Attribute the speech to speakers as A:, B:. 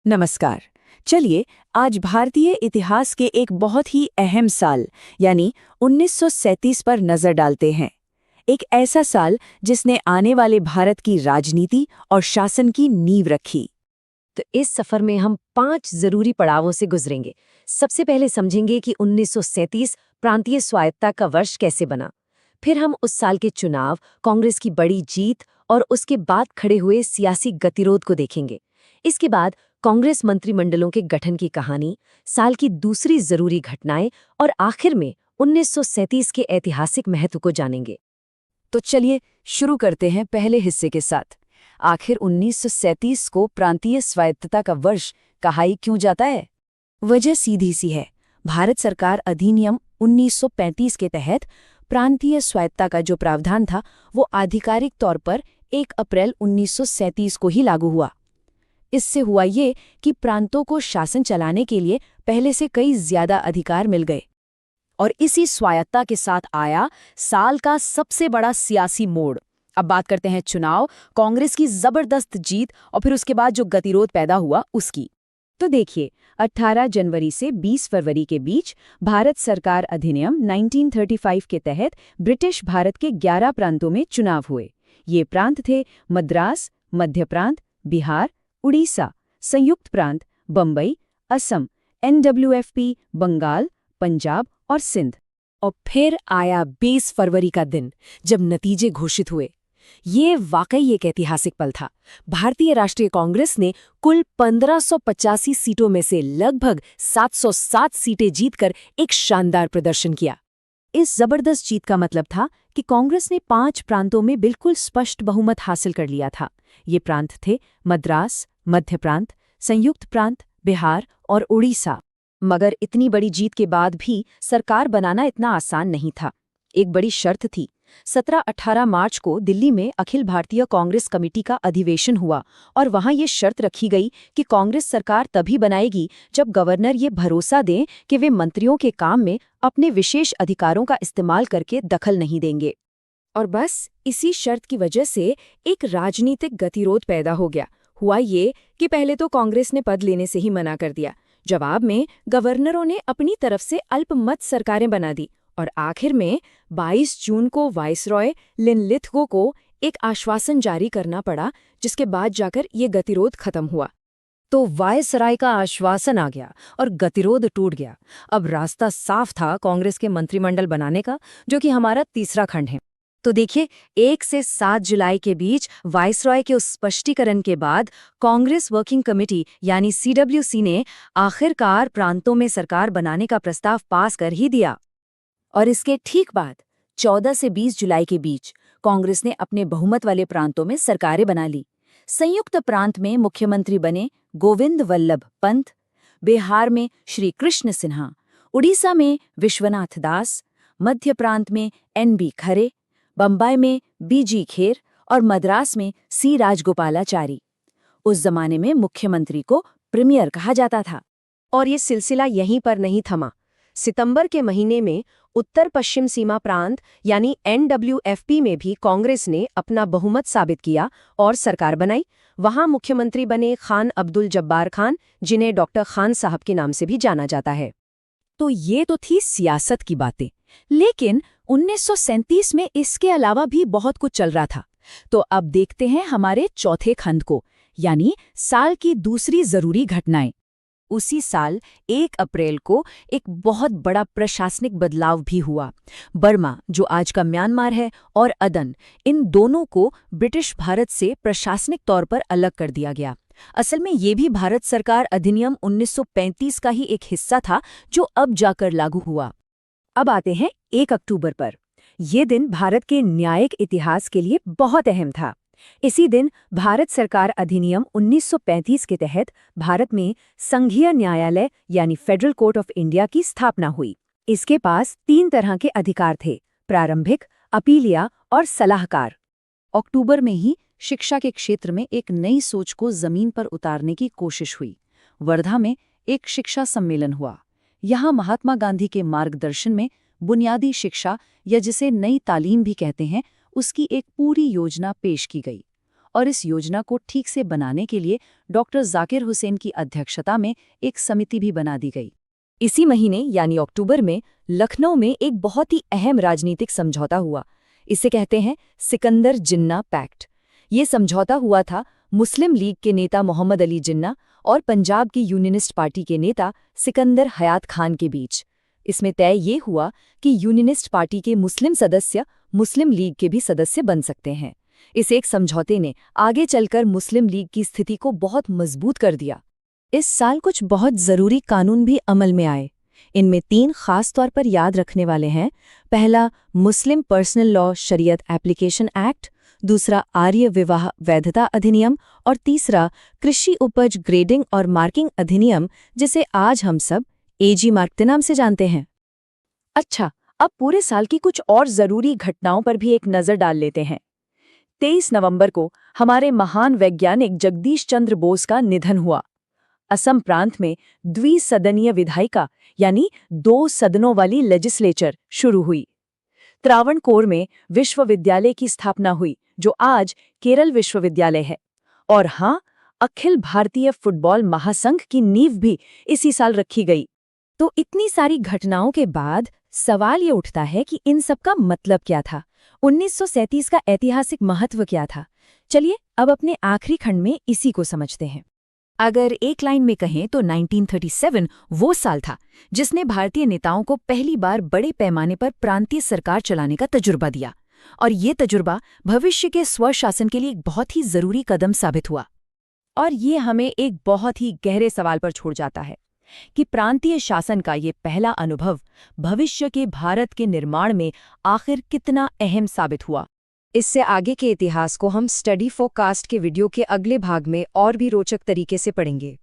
A: नमस्कार। चलिए आज भारतीय इतिहास के एक बहुत ही अहम साल यानी 1937 पर नजर डालते हैं। एक ऐसा साल जिसने आने वाले भारत की राजनीति और शासन की नींव रखी।
B: तो इस सफर में हम 5 जरूरी पड़ावों से गुजरेंगे। सबसे पहले समझेंगे कि 1937 प्रांतीय स्वायत्तता का वर्ष कैसे बना। फिर हम उस साल के चुनाव, कांग्रेस की बड़ी जीत और उसके बाद खड़े हुए सियासी गतिरोध को देखेंगे। इसके बाद कांग्रेस मंत्रिमंडलों के गठन की कहानी, साल की दूसरी जरूरी घटनाएं और आखिर में 1937 के ऐतिहासिक महत्व को जानेंगे।
A: तो चलिए शुरू करते हैं पहले हिस्से के साथ। आखिर 1937 को प्रांतीय स्वायत्तता का वर्ष कहा ही क्यों जाता है? वजह सीधी सी है। भारत सरकार अधिनियम 1935 के तहत प्रांतीय स्वायत्तता का जो प्रावधान था वो आधिकारिक तौर पर 1 अप्रैल 1937 को ही लागू हुआ। इससे हुआ ये कि प्रांतों को शासन चलाने के लिए पहले से कई ज्यादा अधिकार मिल गए। और इसी स्वायत्तता के साथ आया साल का सबसे बड़ा सियासी मोड़। अब बात करते हैं चुनाव, कांग्रेस की जबरदस्त जीत और फिर उसके बाद जो गतिरोध पैदा हुआ उसकी। तो देखिए, 18 जनवरी से 20 फरवरी के बीच भारत सरकार अधिनियम 1935 के तहत ब्रिटिश भारत के 11 प्रांतों में चुनाव हुए। ये प्रांत थे मद्रास, मध्य प्रांत, बिहार, उड़ीसा, संयुक्त प्रांत, बम्बई, असम, NWFP, बंगाल, पंजाब और सिंध।
B: और फिर आया 20 फरवरी का दिन, जब नतीजे घोषित हुए। ये वाकई एक ऐतिहासिक पल था। भारतीय राष्ट्रीय कांग्रेस ने कुल 1585 सीटों में से लगभग 707 सीटें जीतकर एक शानदार प्रदर्शन किया।
A: इस जबरदस्त जीत का मतलब था कि कांग्रेस ने 5 प्रांतों में बिल्कुल स्पष्ट बहुमत हासिल कर लिया था। ये प्रांत थे मद्रास, मध्य प्रांत, संयुक्त प्रांत, बिहार और उड़ीसा।
B: मगर इतनी बड़ी जीत के बाद भी सरकार बनाना इतना आसान नहीं था। एक बड़ी शर्त थी। 17-18 मार्च को दिल्ली में अखिल भारतीय कांग्रेस कमेटी का अधिवेशन हुआ और वहां ये शर्त रखी गई कि कांग्रेस सरकार तभी बनाएगी जब गवर्नर ये भरोसा दें कि वे मंत्रियों के काम में अपने विशेष अधिकारों का इस्तेमाल करके दखल नहीं देंगे। और बस इसी शर्त की वजह से एक राजनीतिक गतिरोध पैदा हो गया। हुआ ये कि पहले तो कांग्रेस ने पद लेने से ही मना कर दिया। जवाब में गवर्नरों ने अपनी तरफ से अल्पमत सरकारें बना दी और आखिर में 22 जून को वाइसरॉय लिनलिथगो को एक आश्वासन जारी करना पड़ा, जिसके बाद जाकर ये गतिरोध खत्म हुआ। तो वायसराय का आश्वासन आ गया और गतिरोध टूट गया। अब रास्ता साफ था कांग्रेस के मंत्रिमंडल बनाने का, जो कि हमारा तीसरा खंड है। तो देखिए, 1 से 7 जुलाई के बीच वाइसरॉय के उस स्पष्टीकरण के बाद कांग्रेस वर्किंग कमेटी यानी CWC ने आखिरकार प्रांतों में सरकार बनाने का प्रस्ताव पास कर ही दिया। और इसके ठीक बाद 14 से 20 जुलाई के बीच कांग्रेस ने अपने बहुमत वाले प्रांतों में सरकारें बना ली। संयुक्त प्रांत में मुख्यमंत्री बने गोविंद वल्लभ पंत, बिहार में श्री कृष्ण सिन्हा, उड़ीसा में विश्वनाथ दास, मध्य प्रांत में NB खरे, बम्बई में BG खेर और मद्रास में C राजगोपालाचारी। उस जमाने में मुख्यमंत्री को प्रीमियर कहा जाता था।
C: और ये सिलसिला यहीं पर नहीं थमा। सितंबर के महीने में उत्तर पश्चिम सीमा प्रांत यानी NWFP में भी कांग्रेस ने अपना बहुमत साबित किया और सरकार बनाई। वहां मुख्यमंत्री बने खान अब्दुल जब्बार खान, जिन्हें डॉक्टर खान साहब के नाम से भी जाना जाता है।
A: तो ये तो थी सियासत की बातें, लेकिन 1937 में इसके अलावा भी बहुत कुछ चल रहा था। तो अब देखते हैं हमारे चौथे खंड को, यानी साल की दूसरी जरूरी घटनाएं। उसी साल 1 अप्रैल को एक बहुत बड़ा प्रशासनिक बदलाव भी हुआ। बर्मा, जो आज का म्यांमार है, और अदन, इन दोनों को ब्रिटिश भारत से प्रशासनिक तौर पर अलग कर दिया गया। असल में ये भी भारत सरकार अधिनियम 1935 का ही एक हिस्सा था, जो अब जाकर लागू हुआ। अब आते हैं 1 अक्टूबर पर। ये दिन भारत के न्यायिक इतिहास के लिए बहुत अहम था। इसी दिन भारत सरकार अधिनियम 1935 के तहत भारत में संघीय न्यायालय यानी फेडरल कोर्ट ऑफ इंडिया की स्थापना हुई। इसके पास 3 तरह के अधिकार थे: प्रारंभिक, अपीलिया और सलाहकार। अक्टूबर में ही शिक्षा के क्षेत्र में एक नई सोच को जमीन पर उतारने की कोशिश हुई। वर्धा में एक शिक्षा सम्मेलन हुआ। यहाँ महात्मा गांधी के मार्गदर्शन में बुनियादी शिक्षा, या जिसे नई तालीम भी कहते हैं, उसकी एक पूरी योजना पेश की गई। और इस योजना को ठीक से बनाने के लिए डॉक्टर जाकिर हुसैन की अध्यक्षता में एक समिति भी बना दी गई।
B: इसी महीने यानी अक्टूबर में लखनऊ में एक बहुत ही अहम राजनीतिक समझौता हुआ। इसे कहते हैं सिकंदर जिन्ना पैक्ट। ये समझौता हुआ था मुस्लिम लीग के नेता मोहम्मद अली जिन्ना और पंजाब की यूनियनिस्ट पार्टी के नेता सिकंदर हयात खान के बीच। इसमें तय ये हुआ कि यूनियनिस्ट पार्टी के मुस्लिम सदस्य मुस्लिम लीग के भी सदस्य बन सकते हैं। इस एक समझौते ने आगे चलकर मुस्लिम लीग की स्थिति को बहुत मजबूत कर दिया।
C: इस साल कुछ बहुत ज़रूरी कानून भी अमल में आए। इनमें 3 खास तौर पर याद रखने वाले हैं। पहला, मुस्लिम पर्सनल लॉ शरीयत एप्लीकेशन एक्ट, दूसरा आर्य विवाह वैधता अधिनियम और तीसरा कृषि उपज ग्रेडिंग और मार्किंग अधिनियम, जिसे आज हम सब एजी मार्क के नाम से जानते हैं।
B: अच्छा, अब पूरे साल की कुछ और जरूरी घटनाओं पर भी एक नजर डाल लेते हैं। 23 नवंबर को हमारे महान वैज्ञानिक जगदीश चंद्र बोस का निधन हुआ। असम प्रांत में द्विसदनीय विधायिका यानी 2 सदनों वाली लेजिस्लेचर शुरू हुई। त्रावणकोर में विश्वविद्यालय की स्थापना हुई, जो आज केरल विश्वविद्यालय है। और हाँ, अखिल भारतीय फुटबॉल महासंघ की नींव भी इसी साल रखी गई।
A: तो इतनी सारी घटनाओं के बाद सवाल ये उठता है कि इन सब का मतलब क्या था? 1937 का ऐतिहासिक महत्व क्या था? चलिए अब अपने आखिरी खंड में इसी को समझते हैं। अगर एक लाइन में कहें तो 1937 वो साल था जिसने भारतीय नेताओं को पहली बार बड़े पैमाने पर प्रांतीय सरकार चलाने का तजुर्बा दिया। और ये तजुर्बा भविष्य के स्वशासन के लिए एक बहुत ही जरूरी कदम साबित हुआ। और ये हमें एक बहुत ही गहरे सवाल पर छोड़ जाता है कि प्रांतीय शासन का ये पहला अनुभव भविष्य के भारत के निर्माण में आखिर कितना अहम साबित हुआ।
C: इससे आगे के इतिहास को हम स्टडी फॉर कास्ट के वीडियो के अगले भाग में और भी रोचक तरीके से पढ़ेंगे।